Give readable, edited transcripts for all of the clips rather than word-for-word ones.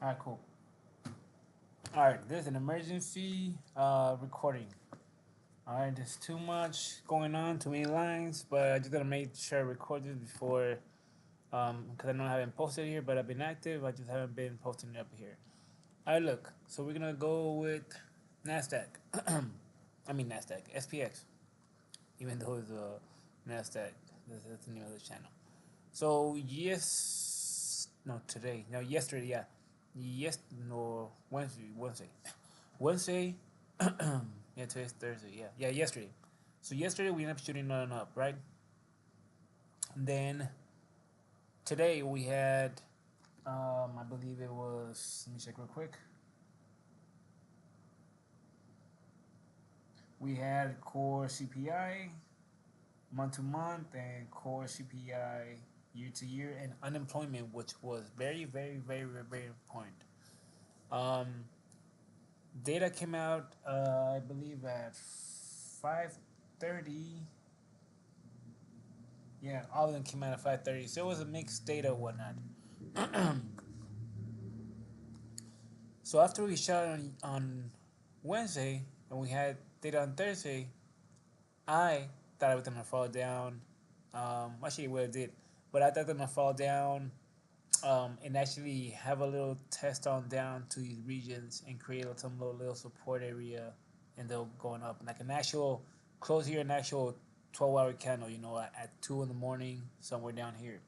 Alright, cool. Alright, there's an emergency recording. Alright, there's too much going on, too many lines, but I just gotta make sure I record this before, because I know I haven't posted here, but I've been active. I just haven't been posting it up here. Alright, look. So we're gonna go with Nasdaq. I mean Nasdaq, SPX. Even though it's Nasdaq, that's the name of the channel. So no, today, no, yesterday, yeah, no, Wednesday. Yeah, today's Thursday. Yeah, yesterday. So yesterday we ended up shooting on up, right? And then today we had, I believe it was. Let me check real quick. We had core CPI month to month and core CPI year to year and unemployment, which was very, very, very, very, very important. Um, Data came out, I believe, at 5:30. Yeah, all of them came out at 5:30. So it was a mixed data and whatnot. So after we shot on Wednesday and we had data on Thursday, I thought I was gonna fall down. Actually, well, it did, but I thought it was gonna fall down, and actually have a little test on down to these regions and create some little support area, and they'll going up like an actual close here, an actual 12-hour candle. At 2 in the morning, somewhere down here.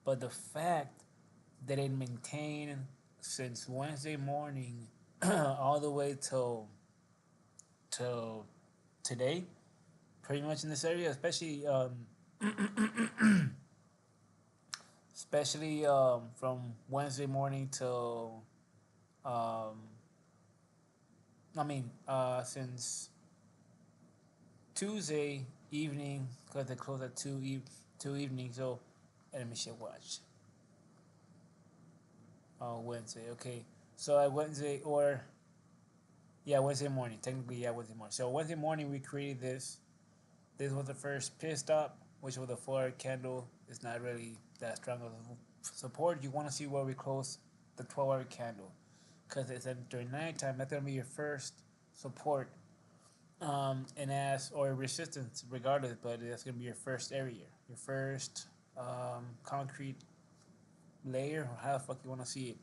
But the fact that it maintained since Wednesday morning all the way till today, pretty much in this area, especially from Wednesday morning till um, since Tuesday evening, because they close at two evening. So let me check watch. Oh, Wednesday. Okay, so at Wednesday or yeah, Wednesday morning. Technically, yeah, Wednesday morning. So Wednesday morning we created this. This was the first pit stop, which was a 4 candle. It's not really that strong of support. You want to see where we close the 12-hour candle, because it's during nighttime. That's gonna be your first support, and as or resistance, regardless. But that's gonna be your first area, your first concrete layer, or how the fuck you want to see it.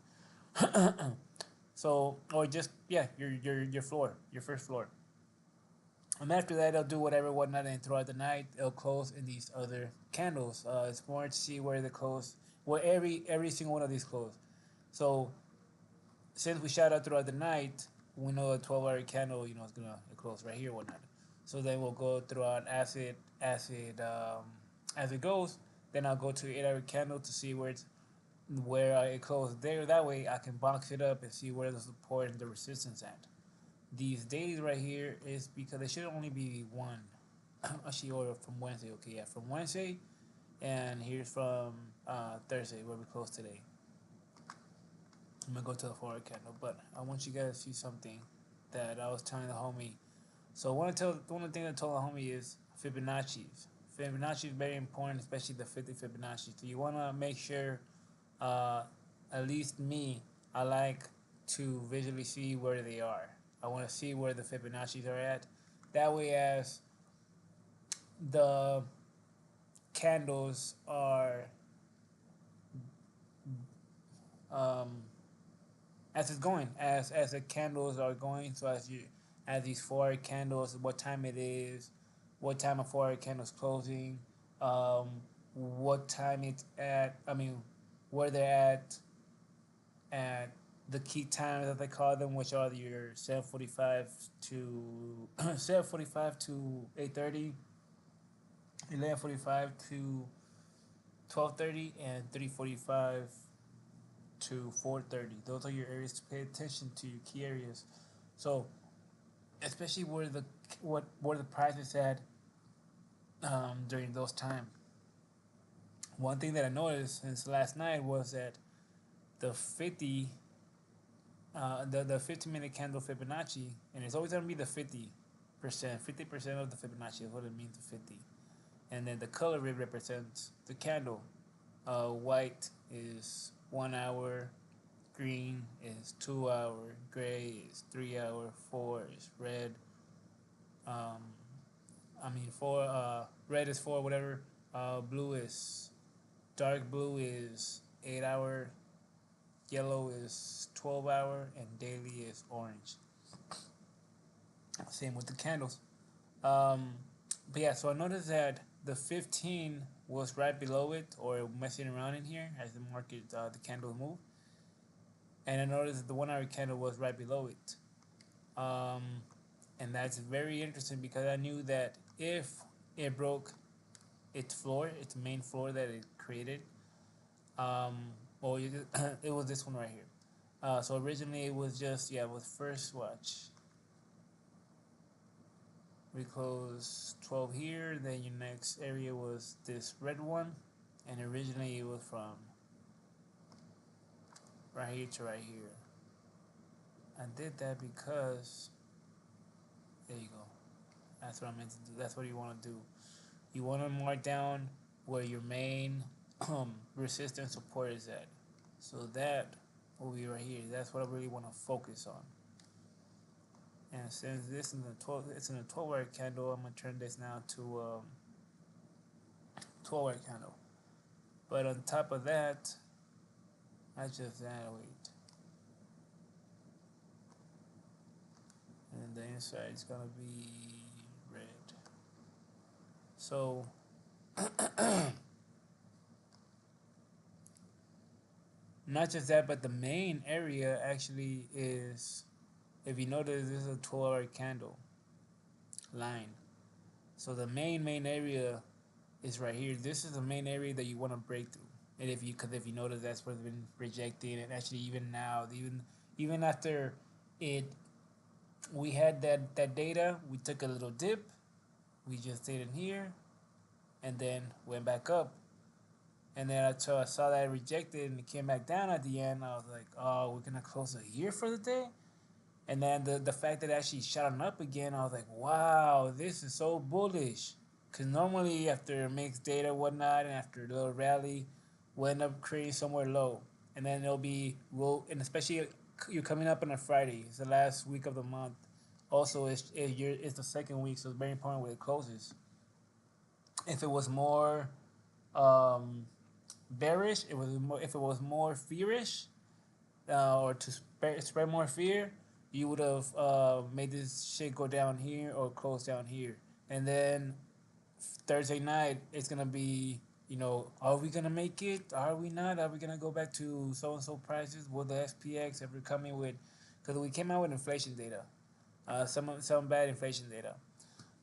So, or just yeah, your floor, your first floor. And after that, they'll do whatever, whatnot, and throughout the night, they'll close in these other candles. It's more to see where they close, where every single one of these close. So since we shot out throughout the night, we know a 12-hour candle, is gonna close right here, whatnot. So then we'll go throughout as it goes. Then I'll go to 8-hour candle to see where it closed there. That way I can box it up and see where the support and the resistance at. These days right here is because there should only be one. Actually, order from Wednesday. Okay, yeah, from Wednesday, and here's from Thursday where we close today. I'm gonna go to the forward candle, but I want you guys to see something that I was telling the homie. So one of the things I told the homie is Fibonacci's. Fibonacci is very important, especially the 50 Fibonacci. So you want to make sure, uh, at least me, I like to visually see where they are. I want to see where the Fibonacci's are at. That way, as the candles are, um, as it's going, as the candles are going. So as these 4 candles, what time it is, what time a 4 candles closing, what time it's at. I mean, where they're at the key times that they call them, which are your 7:45 to 7:45 to 8:30, 11:45 to 12:30, and 3:45 to 4:30. Those are your areas to pay attention to, your key areas. So especially where the price is at, during those time. One thing that I noticed since last night was that the 50-minute candle Fibonacci, and it's always gonna be the 50%. 50% of the Fibonacci is what it means to 50, and then the color represents the candle. White is 1 hour. green is 2 hour, gray is 3 hour, 4 is red. Um, I mean, four. Red is 4, whatever. Blue is dark blue is 8 hour. Yellow is 12 hour, and daily is orange. Same with the candles. Um, but yeah, so I noticed that the 15 was right below it, or messing around in here as the market, the candles move, and I noticed that the 1 hour candle was right below it. Um, and that's very interesting because I knew that if it broke its floor, its main floor that it created, um, well, it was this one right here. So originally it was just, yeah, with first watch. We closed 12 here, then your next area was this red one, and originally it was from right here to right here. I did that because, there you go. That's what I meant to do. That's what you want to do. You want to mark down where your main resistance support is at. So that will be right here. That's what I really want to focus on. And since this is it's in a 12-hour candle, I'm gonna turn this now to 12-hour candle. But on top of that, I just wait, and the inside is gonna be red. So not just that, but the main area actually is, if you notice, this is a 12-hour candle line. So the main area is right here. This is the main area that you want to break through. And because if you notice, that's what's been rejected. And actually, even now, even after it, we had that data, we took a little dip. We just stayed in here, and then went back up. And then until I saw that rejected and it came back down at the end, I was like, oh, we're gonna close it here for the day. And then the fact that it actually shot on up again, I was like, wow, this is so bullish. Because normally after mixed data and whatnot, and after a little rally, we'll end up creating somewhere low. And then it'll be, and especially you're coming up on a Friday. It's the last week of the month. Also, it's the second week, so it's very important where it closes. If it was more um, bearish, if it was more fearish, or to spread more fear, you would have made this shit go down here or close down here. And then Thursday night, it's going to be, are we going to make it? Are we not? Are we going to go back to so-and-so prices? Will the SPX ever come in with, because we came out with inflation data, some bad inflation data.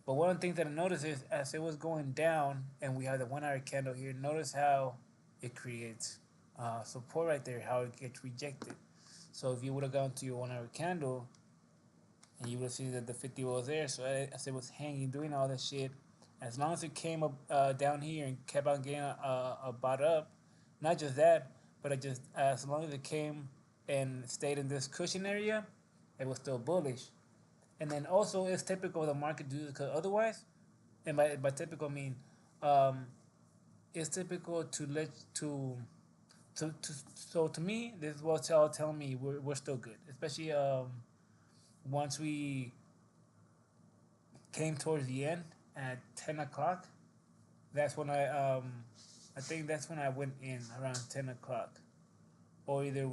But one of the things that I noticed is as it was going down and we have the 1 hour candle here, notice how it creates support right there, how it gets rejected. So if you would have gone to your 1 hour candle and you would have seen that the 50 was there, so as it was hanging, doing all that shit, as long as it came up down here and kept on getting a bought up, not just that, but as long as it came and stayed in this cushion area, it was still bullish. And then also it's typical of the market to do this, because otherwise, and by typical I mean, it's typical to let so to me, this is what y'all tell me we're still good, especially once we came towards the end at 10 o'clock. That's when I think that's when I went in around 10 o'clock, or either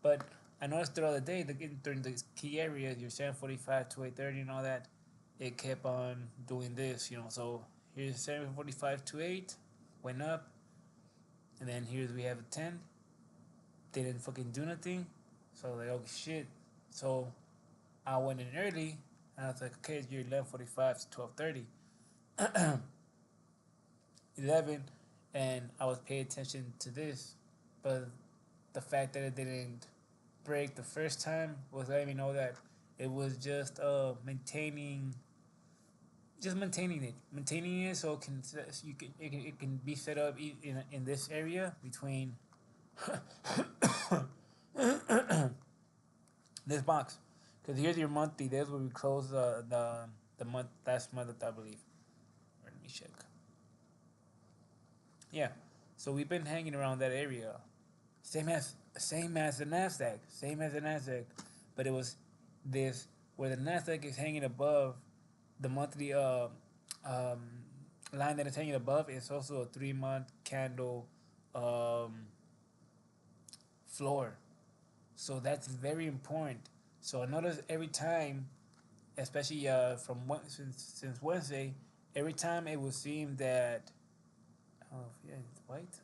but I noticed throughout the day, during the key areas, your 7:45 to 8:30 and all that, it kept on doing this, So here's 7:45 to 8, went up, and then here's we have a 10. They didn't fucking do nothing, so I was like, oh shit. So I went in early, and I was like, okay, it's your 11:45 to 12:30, 11, and I was paying attention to this, but the fact that it didn't break the first time was letting me know that it was just maintaining it, so it can be set up in this area between this box, because here's your monthly. That's where we close the month last month, I believe. Let me check. Yeah, so we've been hanging around that area, same as same as the Nasdaq, same as the Nasdaq, but it was this where the Nasdaq is hanging above the monthly um, line that is hanging above. It's also a 3 month candle um, floor, so that's very important. So I notice every time, especially since Wednesday, every time it would seem that oh yeah, it's white.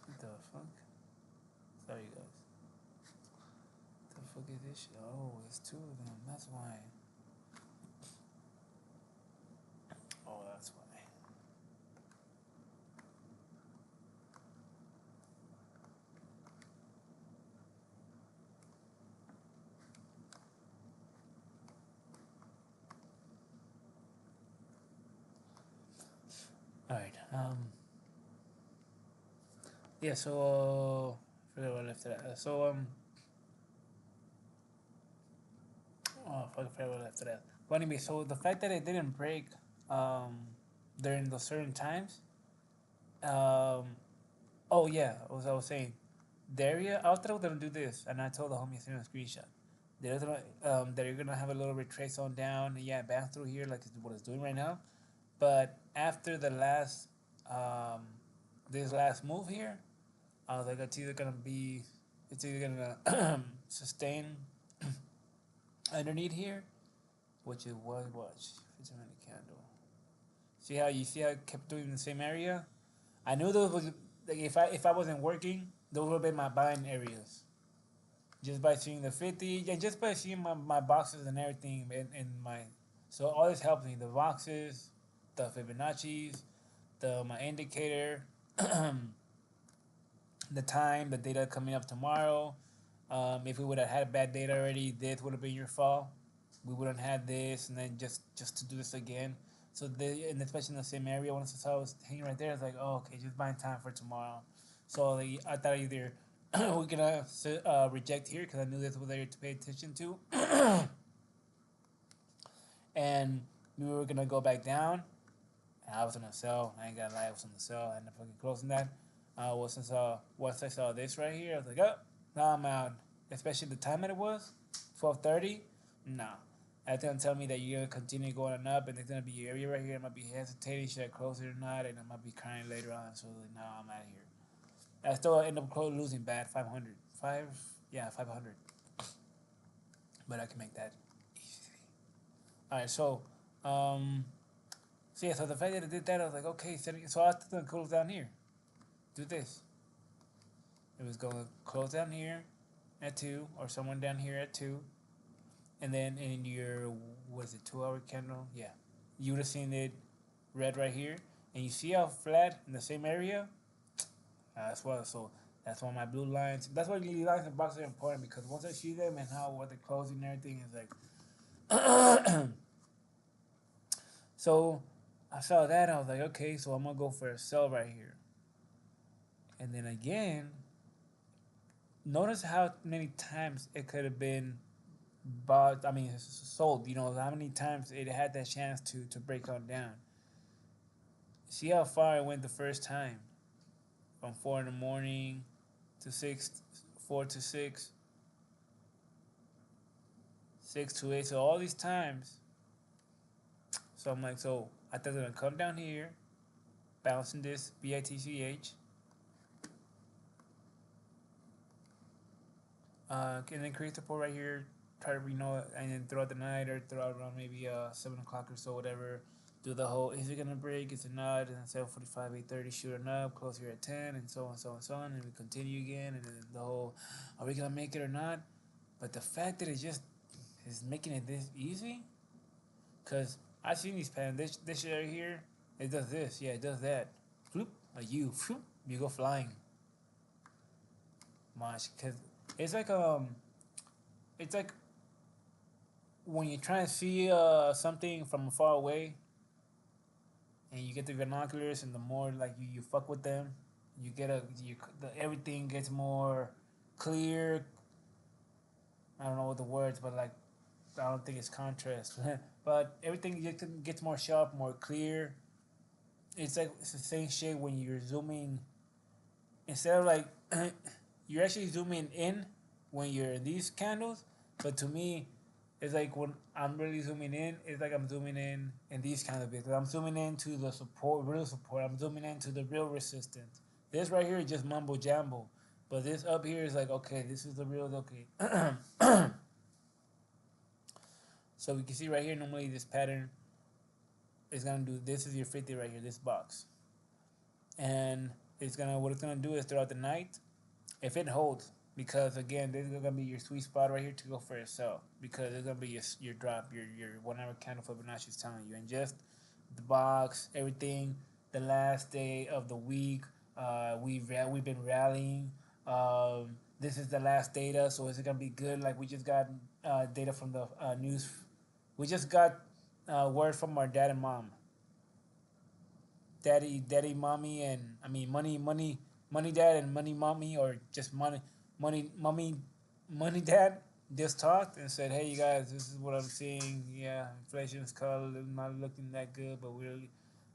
What the fuck? Sorry guys. The fuck is this shit? Oh, it's two of them. That's why. Oh, that's why. All right. Yeah. So I forgot what I left it at. Oh, fuck, I forgot what I left it at. But anyway, so the fact that it didn't break um during those certain times. Oh yeah, as I was saying, Daria, I was gonna do this, and I told the homie to send a screenshot. They're gonna that you're gonna have a little retrace on down, and yeah, bounce through here like it's what it's doing right now. But after the last um, this last move here, I was like, it's either gonna sustain underneath here, which it was what 15-minute candle. See how it kept doing the same area. I knew those was like if I wasn't working, those would have been my buying areas. Just by seeing the 50 and just by seeing my boxes and everything in my, so all this helps me, the boxes, the Fibonacci's, the my indicator, the time, the data coming up tomorrow. If we would have had bad data already, this would have been your fault. We wouldn't have this, and then just to do this again. So and especially in the same area, once I saw it was hanging right there, I was like, oh, okay, just buying time for tomorrow. So like, I thought either we're gonna reject here because I knew this was there to pay attention to, and we were gonna go back down. And I was gonna sell. I ain't gonna lie, I was gonna sell. I ended up fucking closing that. Once I saw this right here, I was like, oh, now I'm out. Especially the time that it was, 12:30. No, that's gonna tell me that you're gonna continue going on up, and there's gonna be an area right here. I might be hesitating, should I close it or not, and I might be crying later on. So like, no, I'm out of here. I still end up losing bad 500. Yeah, 500. But I can make that easy. All right, um, so yeah, so the fact that I did that, I was like, okay, so I was gonna close down here. Do this. It was going to close down here at 2, or someone down here at 2. And then in your, was it 2 hour candle? Yeah. You would have seen it red right here. And you see how flat in the same area? That's why. So that's why my blue lines, that's why these lines and boxes are important, because once I see them and how what they're closing and everything is like. So I saw that. I was like, okay, so I'm going to go for a sell right here. And then again, notice how many times it could have been bought. I mean, sold. You know how many times it had that chance to break on down. See how far it went the first time, from 4 in the morning to 6, 4 to 6, 6 to 8. So all these times. So I'm like, so I thought they're gonna come down here, bouncing this BITCH, and then create support right here. Try to and then throughout the night or throughout around maybe 7 o'clock or so, whatever. Do the whole, is it gonna break? Is it not? And then 7:45, 8:30, shooting up, close here at 10, and so on, so on, so on, and we continue again, and then the whole, are we gonna make it or not? But the fact that it just is making it this easy, cause I've seen these patterns. This shit right here, it does this, yeah, it does that. Floop, you go flying. Much, cause it's like it's like when you try and see something from far away, and you get the binoculars, and the more like you fuck with them, you get everything gets more clear. I don't know what the words, but like I don't think it's contrast, but everything gets more sharp, more clear. it's the same shit when you're zooming instead of like you're actually zooming in when you're in these candles, but to me, it's like when I'm really zooming in, it's like I'm zooming in these kind of because I'm zooming into the support, real support. I'm zooming into the real resistance. This right here is just mumbo jumbo, but this up here is like okay, this is the real okay. So we can see right here. Normally, this pattern is gonna do. This is your 50 right here. This box, and it's gonna what it's gonna do is throughout the night if it holds, because again, this is gonna be your sweet spot right here to go for a sell because it's gonna be your drop, your 1 hour candle Fibonacci is telling you, and just the box, everything. The last day of the week, we've been rallying. This is the last data, so is it gonna be good? Like we just got data from the news. We just got word from our dad and mom, daddy, mommy, and I mean money, dad, and money, mommy, or just money, mommy, money, dad. Just talked and said, "Hey, you guys, this is what I'm seeing. Yeah, inflation's not looking that good, but we're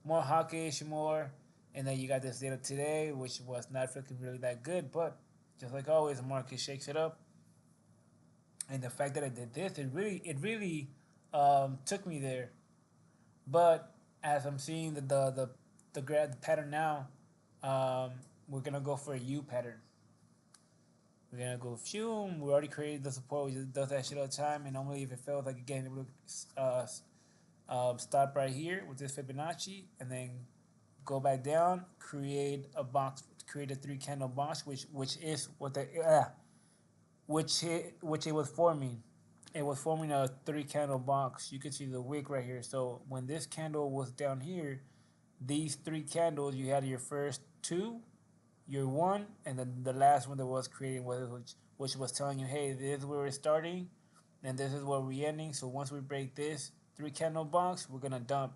more hawkish, more." And then you got this data today, which was not looking really that good, but just like always, the market shakes it up. And the fact that I did this, it really took me there. But as I'm seeing the pattern now, um, we're gonna go for a U pattern. We're gonna go fume. We already created the support. We just does that shit all the time. And normally, if it fails, like again, it would stop right here with this Fibonacci, and then go back down, create a box, create a three candle box, which is what the which it was forming. It was forming a three candle box. You can see the wick right here. So when this candle was down here, these three candles, you had your first two, your one, and then the last one that was creating which was telling you, hey, this is where we're starting, and this is where we're ending. So once we break this three candle box, we're gonna dump.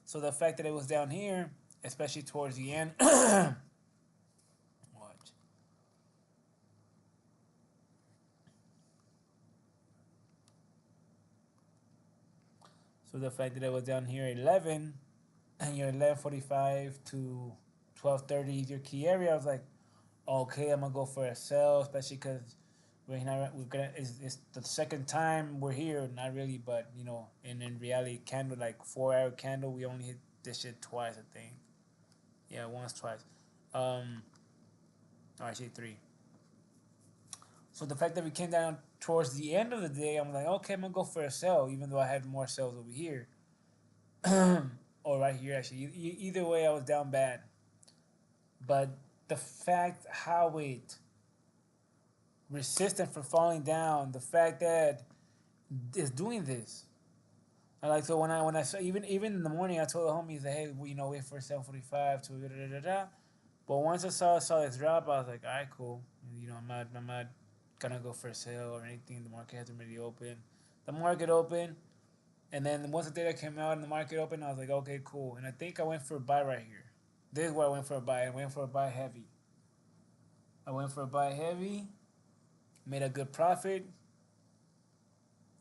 So the fact that it was down here, especially towards the end, watch. So the fact that it was down here at 11, and your 11:45 to 12:30 is your key area, I was like, okay, I'm gonna go for a sell, especially because we're gonna it's the second time we're here, not really, but in reality, candle like 4 hour candle, we only hit this shit twice, I think. Yeah, once, twice. Or actually three. So the fact that we came down towards the end of the day, I'm like, okay, I'm gonna go for a sell, even though I had more sells over here, or right here actually. Either way, I was down bad. But the fact how it resistant from falling down, the fact that it's doing this. I like so when I saw even in the morning, I told the homies that hey, wait for 7:45 to da da da da. But once I saw this drop, I was like, all right, cool. I'm not gonna go for a sale or anything. The market hasn't really opened. The market opened, and then once the data came out and the market opened, I was like, okay, cool. And I think I went for a buy right here. This is where I went for a buy. I went for a buy heavy. I went for a buy heavy, made a good profit.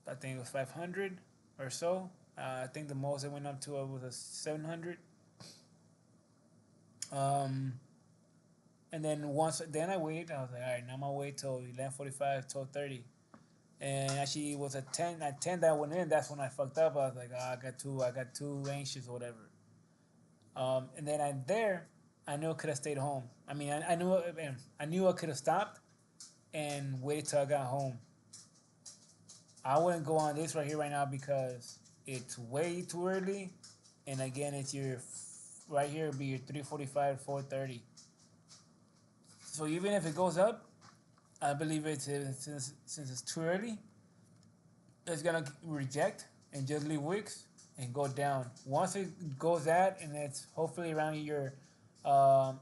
I think it was 500 or so. I think the most it went up to was a 700. Um, and then I waited. I was like, all right, now I'm gonna wait till 11:45, 12:30. And actually, it was a 10. At 10 that went in. That's when I fucked up. I was like, oh, I got too anxious or whatever. And then I knew I could have stayed home. I mean, I knew I could have stopped and waited till I got home. I wouldn't go on this right here right now because it's way too early, and again, it's your right here would be your 3:45, 4:30. So even if it goes up, I believe since it's too early, it's gonna reject and just leave wicks and go down. Once it goes at and it's hopefully around your,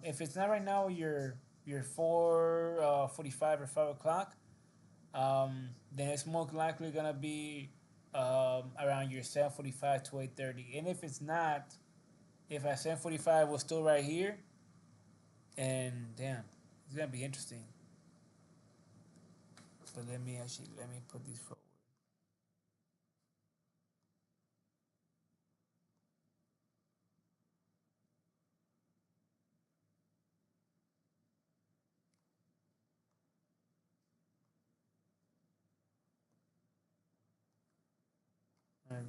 if it's not right now, your 4:45 or 5 o'clock, then it's most likely gonna be around your 7:45 to 8:30. And if it's not, if at 7:45 we're still right here, and damn, it's gonna be interesting. But let me put these forward.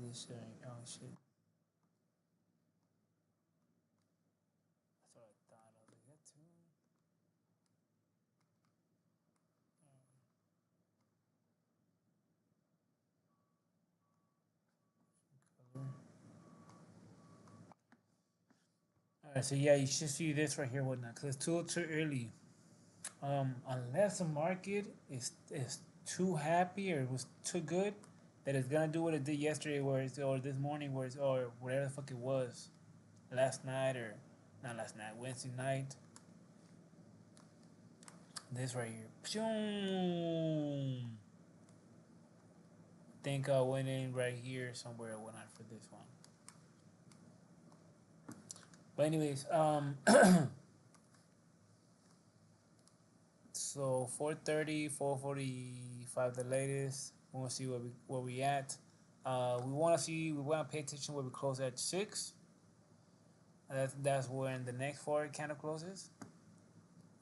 this oh shit. That's what I thought. I was like, that too. Alright, so yeah, you should see this right here, whatnot, because it's too early. Unless the market is too happy or it was too good, that it's gonna do what it did yesterday, where it's or this morning, where it's or whatever the fuck it was, last night or not last night, Wednesday night. This right here, Pshoom. Think I went in right here somewhere or whatnot for this one. But anyways, so 4:30, 4:45 the latest. We want to see where we at. We want to pay attention where we close at 6. That's when the next forward candle closes.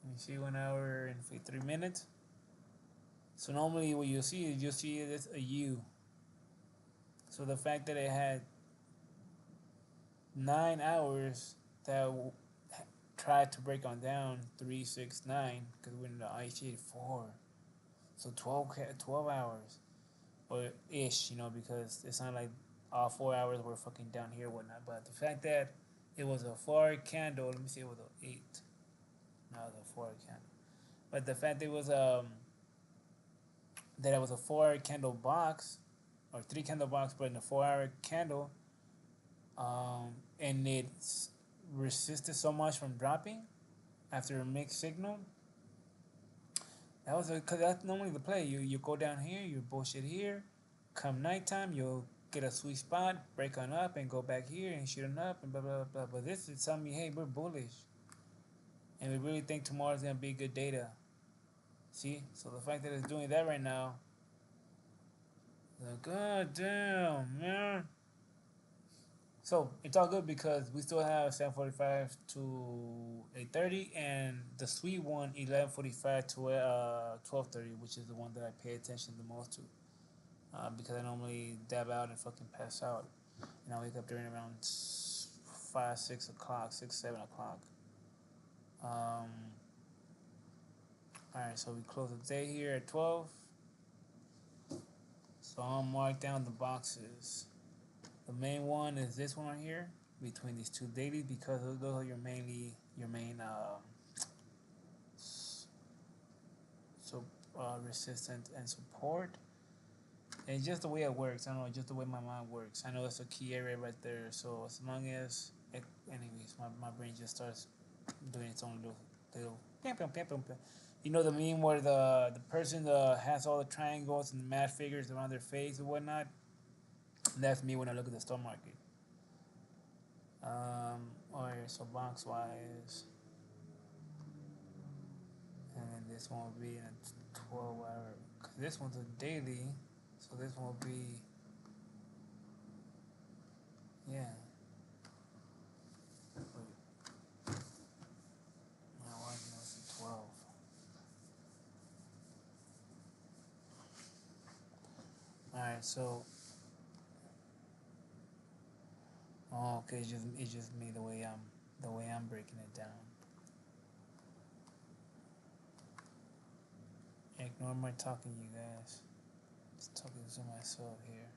Let me see, 1 hour and 3 minutes. So normally what you'll see this a U. So the fact that it had 9 hours that tried to break on down 369 because we're in the IC4. So 12 hours or ish, because it's not like all 4 hours were fucking down here and whatnot. But the fact that it was a 4 candle, let me see, it was an 8. No, it was a 4 candle. But the fact that it was a 4 candle box or 3 candle box, but in a 4 hour candle, and it resisted so much from dropping after a mixed signal. That was because that's normally the play. You go down here, you bullshit here. Come nighttime, you'll get a sweet spot, break on up, and go back here and shoot on up and blah blah blah. But this is telling me, hey, we're bullish, and we really think tomorrow's gonna be good data. See, so the fact that it's doing that right now, like, god damn, man. So it's all good because we still have 7:45 to 8:30, and the sweet one 11:45 to 12:30, which is the one that I pay attention the most to, because I normally dab out and fucking pass out, and I wake up during around 5, 6 o'clock, 6, 7 o'clock. All right, so we close the day here at 12. So I'll mark down the boxes. The main one is this one right here between these two dailies because those are your main so resistance and support. And just the way it works, I don't know, just the way my mind works. I know it's a key area right there. So as long as anyways, my brain just starts doing its own little pam, pam, pam, pam, pam. You know the meme where the person has all the triangles and the mad figures around their face and whatnot. That's me when I look at the stock market. Alright, so box wise, and then this one will be in a 12 hour. Cause this one's a daily, so this one will be, yeah. Wait, no, why is it 12? Alright, so okay, it's just me the way I'm breaking it down. Ignore my talking, you guys. Just talking to myself here.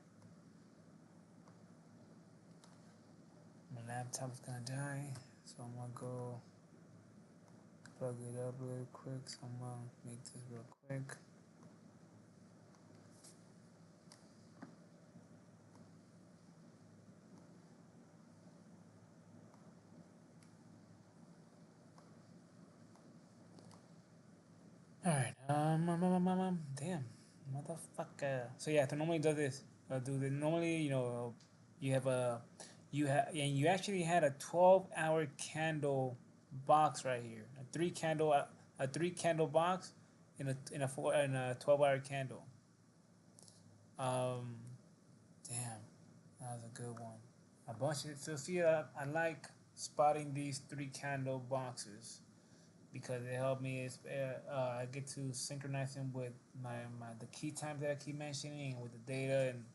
My laptop's gonna die, so I'm gonna go plug it up real quick. So I'm gonna make this real quick. All right. Damn, motherfucker. So yeah, to normally do this. Do the normally, you have a, and you actually had a 12-hour candle box right here. A 3 candle box in a 12-hour candle. Um, damn, that was a good one. A bunch of so see, I like spotting these 3 candle boxes because it helped me. I get to synchronize them with my the key times that I keep mentioning with the data, and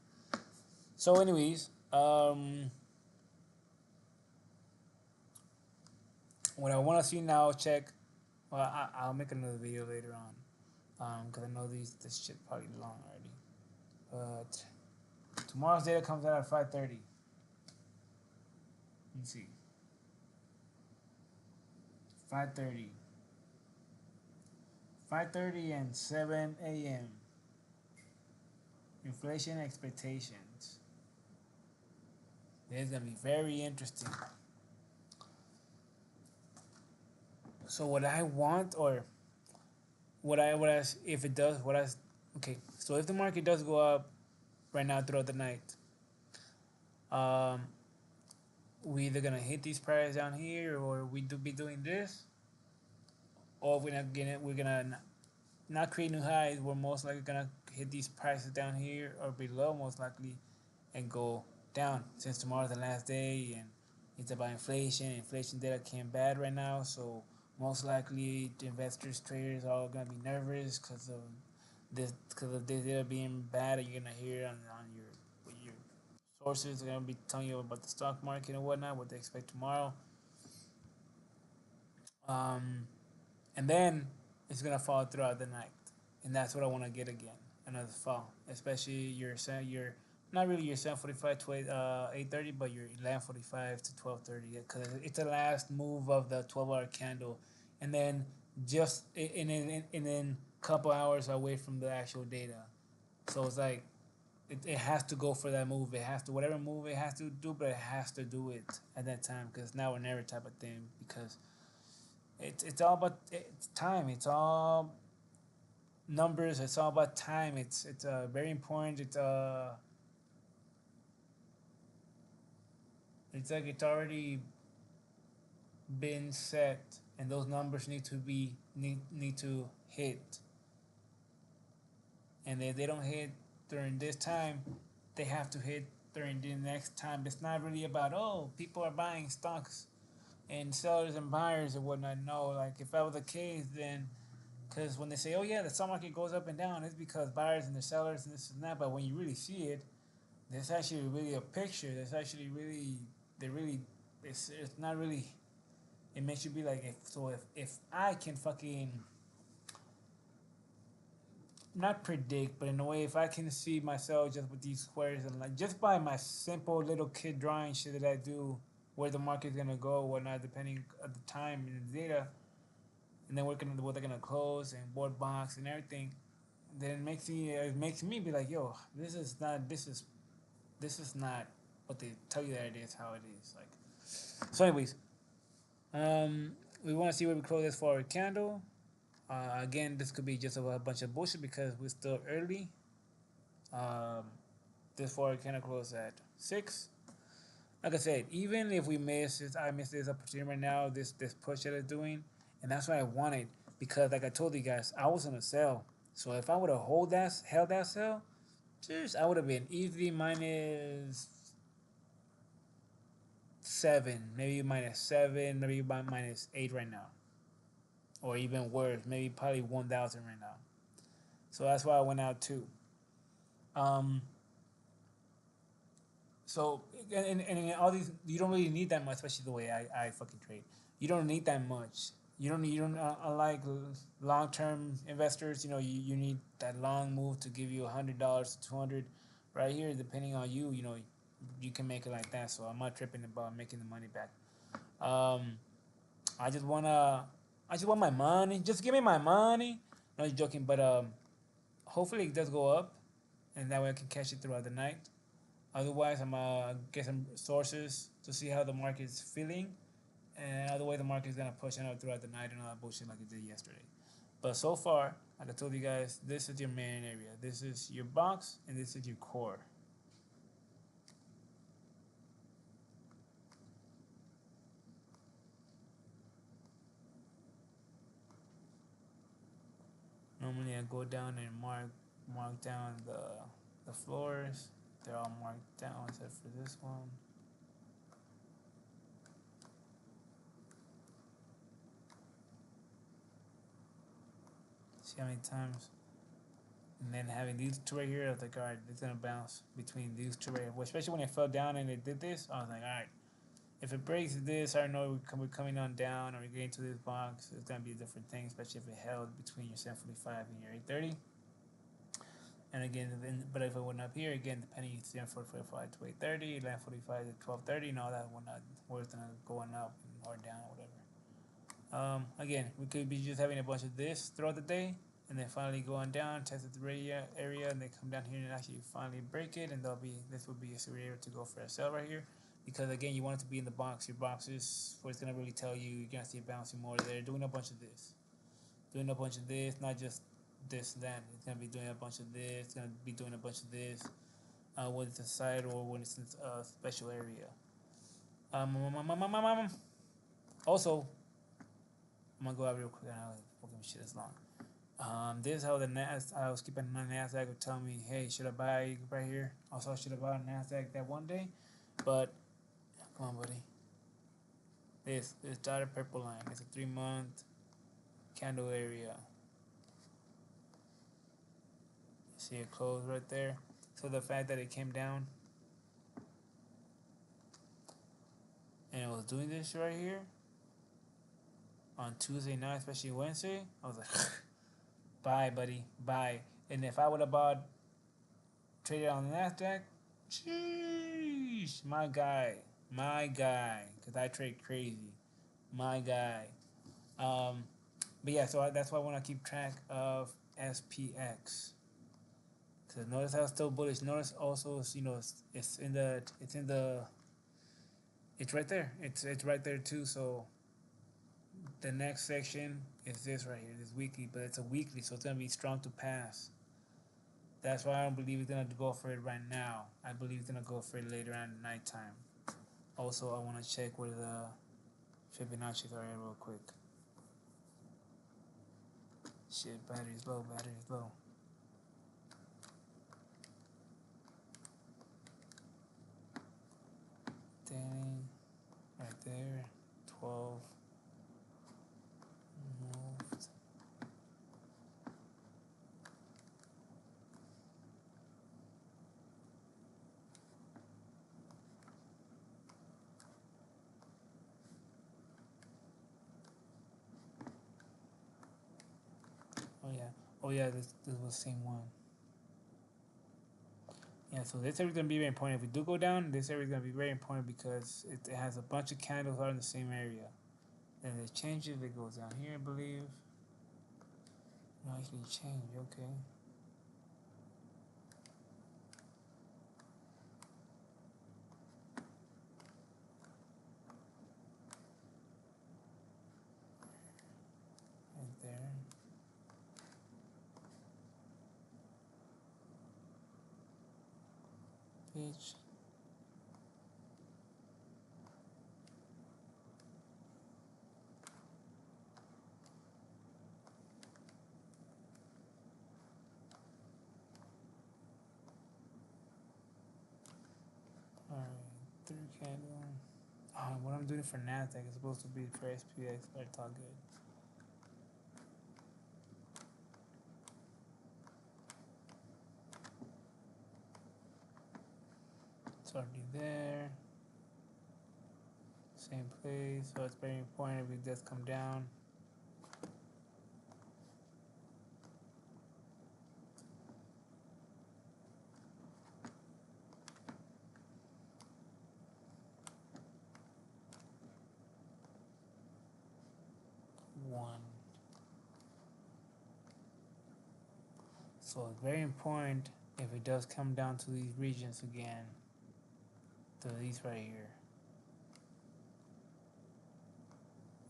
So, anyways, what I want to see now, check. Well, I'll make another video later on, because I know this shit probably long already. But tomorrow's data comes out at 5:30. Let's see, 5:30, 5:30 and 7 a.m. Inflation expectations. It's gonna be very interesting. So what I want, or what I if it does, okay. So if the market does go up right now throughout the night, um, we either gonna hit these prices down here, or we do be doing this, or we're gonna not create new highs. We're most likely gonna hit these prices down here or below, most likely, and go down. Since tomorrow's the last day, and it's about inflation. Inflation data came bad right now, so most likely the investors, traders, are all gonna be nervous because of this data being bad. And you're gonna hear on your sources. They're gonna be telling you about the stock market and whatnot, what they expect tomorrow. Um, and then it's gonna fall throughout the night, and that's what I want to get again, another fall, especially your not really your 7:45 to 8:30, but your 11:45 to 12:30, because it's the last move of the 12-hour candle, and then and then couple hours away from the actual data, so it's like it has to go for that move. It has to, whatever move it has to do, but it has to do it at that time, because now or never type of thing, because it's all about it's time. It's all numbers. It's all about time. It's very important. It's like it's already been set, and those numbers need to hit. And if they don't hit during this time, they have to hit during the next time. It's not really about, oh, people are buying stocks and sellers and buyers and whatnot. No, like if that was the case, then because when they say, oh yeah, the stock market goes up and down, it's because buyers and the sellers and this and that. But when you really see it, there's actually really a picture. There's actually really, they really, it's not really. It makes you be like, if I can fucking not predict, but in a way, if I can see myself just with these squares and like just by my simple little kid drawing shit that I do, where the market's gonna go, whatnot, depending at the time and the data, and then working on what they're gonna close and board box and everything, then it makes me be like, yo, this is not what they tell you that it is, how it is. Like, so, anyways, um, we want to see where we close this for our candle. Again, this could be just a bunch of bullshit because we're still early. Um, this for our candle close at 6. Like I said, even if I miss this opportunity right now, this push that it's doing, and that's what I wanted, because like I told you guys, I was on a sell. So if I would have held that sell, just I would have been easily -7, maybe -7, maybe about -8 right now, or even worse, maybe probably 1,000 right now. So that's why I went out too. Um, so and all these, you don't really need that much, especially the way I fucking trade. You don't need that much. You don't unlike long term investors. You need that long move to give you $100 to 200. Right here, depending on you, you can make it like that. So I'm not tripping about making the money back. Um, I just wanna, I just want my money. Just give me my money. No, I'm joking, but hopefully it does go up, and that way I can catch it throughout the night. Otherwise, I'm get some sources to see how the market is feeling, and otherwise the market is gonna push it out throughout the night and all that bullshit like it did yesterday. But so far, like I told you guys, this is your main area. This is your box, and this is your core. Normally, I go down and mark down the floors. They're all marked down except for this one. See how many times And then having these two right here, I was like, all right, it's gonna bounce between these two right here. Well, especially when it fell down and it did this, I was like, all right, if it breaks this, I know we're coming on down or we're getting to this box. It's gonna be a different thing, especially if it held between your 745 and your 830. And again, but if it went up here again, depending if it's 445 to 830, 945 to 1230, and all that whatnot, where it's gonna going up or down or whatever. Again, we could be just having a bunch of this throughout the day, and then finally go on down, test the area, and then come down here and actually finally break it, and this will be a scenario to go for a sell right here, because again, you want it to be in the box. Your box is where it's gonna really tell you you're gonna see it bouncing more there, doing a bunch of this, not just this and that. It's gonna be doing a bunch of this. It's gonna be doing a bunch of this when it's inside or when it's in a special area. Also, I'm gonna go out real quick. I know fucking shit is long. This is how I was keeping my Nasdaq would tell me, hey, should I buy right here? Also, should I buy Nasdaq that one day? But come on, buddy. This dotted purple line. It's a 3-month candle area. See it close right there. So the fact that it came down and it was doing this right here on Tuesday night, especially Wednesday, I was like, buy, buddy, buy. And if I would have bought traded on the Nasdaq, sheesh, my guy, because I trade crazy, my guy. But yeah, so that's why I want to keep track of SPX. Cause notice how it's still bullish. Notice also, it's right there. It's right there too. So the next section is this right here, this weekly, but it's a weekly, so it's gonna be strong to pass. That's why I don't believe it's gonna go for it right now. I believe it's gonna go for it later on at nighttime. Also, I want to check where the Fibonacci's are at real quick. Shit, battery's low. Dang, right there, 12. Moved. Oh yeah, this was the same one. Yeah, so this area is gonna be very important. If we do go down, this area is gonna be very important because it has a bunch of candles out in the same area. Then it changes, it goes down here, I believe. No, actually change, okay. Right there. Pitch. Alright, 3 candle. What I'm doing for Nasdaq is supposed to be for SPX, but it's all good. It's already there. Same place, so it's very important if it does come down. One. So it's very important if it does come down to these regions again, to these right here.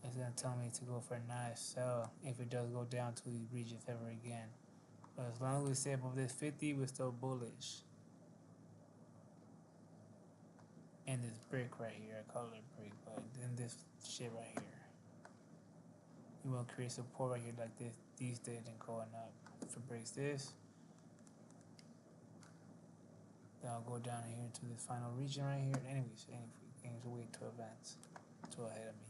It's gonna tell me to go for a nice sell if it does go down to these regions ever again. But as long as we stay above this 50, we're still bullish. And this brick right here, I call it a brick, but then this shit right here. You want to create support right here like this, these days and going up. If it breaks this, then I'll go down here to this final region right here. Anyways, games will wait to advance to ahead of me.